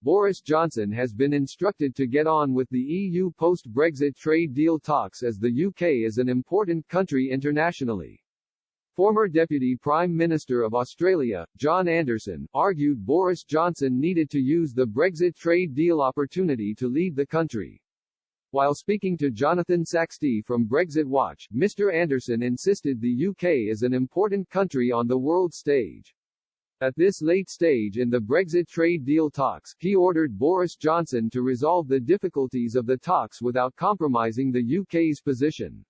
Boris Johnson has been instructed to get on with the EU post-Brexit trade deal talks as the UK is an important country internationally. Former Deputy Prime Minister of Australia, John Anderson, argued Boris Johnson needed to use the Brexit trade deal opportunity to lead the country. While speaking to Jonathan Saxty from Brexit Watch, Mr. Anderson insisted the UK is an important country on the world stage. At this late stage in the Brexit trade deal talks, he ordered Boris Johnson to resolve the difficulties of the talks without compromising the UK's position.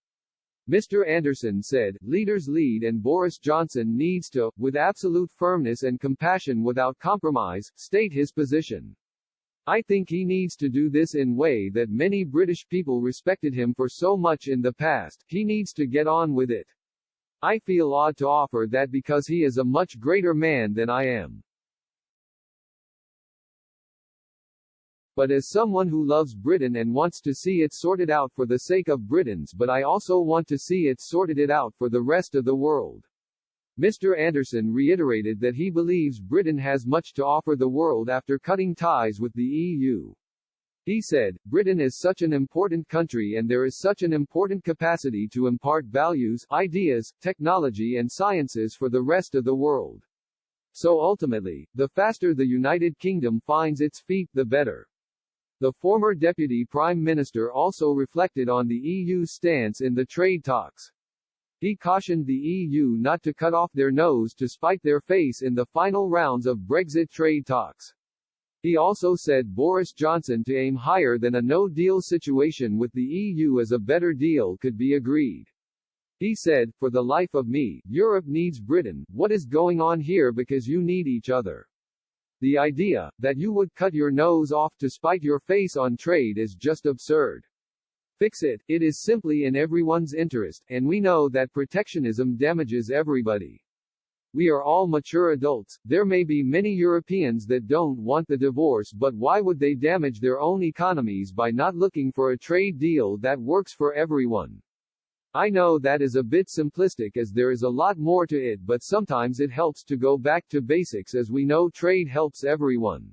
Mr. Anderson said, "Leaders lead and Boris Johnson needs to, with absolute firmness and compassion without compromise, state his position. I think he needs to do this in a way that many British people respected him for so much in the past. He needs to get on with it. I feel odd to offer that because he is a much greater man than I am. But as someone who loves Britain and wants to see it sorted out for the sake of Britons, but I also want to see it sorted out for the rest of the world." Mr. Anderson reiterated that he believes Britain has much to offer the world after cutting ties with the EU. He said, "Britain is such an important country and there is such an important capacity to impart values, ideas, technology and sciences for the rest of the world. So ultimately, the faster the United Kingdom finds its feet, the better." The former Deputy Prime Minister also reflected on the EU's stance in the trade talks. He cautioned the EU not to cut off their nose to spite their face in the final rounds of Brexit trade talks. He also said Boris Johnson to aim higher than a no-deal situation with the EU as a better deal could be agreed. He said, "For the life of me, Europe needs Britain. What is going on here because you need each other? The idea that you would cut your nose off to spite your face on trade is just absurd. Fix it. It is simply in everyone's interest, and we know that protectionism damages everybody. We are all mature adults. There may be many Europeans that don't want the divorce, but why would they damage their own economies by not looking for a trade deal that works for everyone? I know that is a bit simplistic as there is a lot more to it, but sometimes it helps to go back to basics as we know trade helps everyone."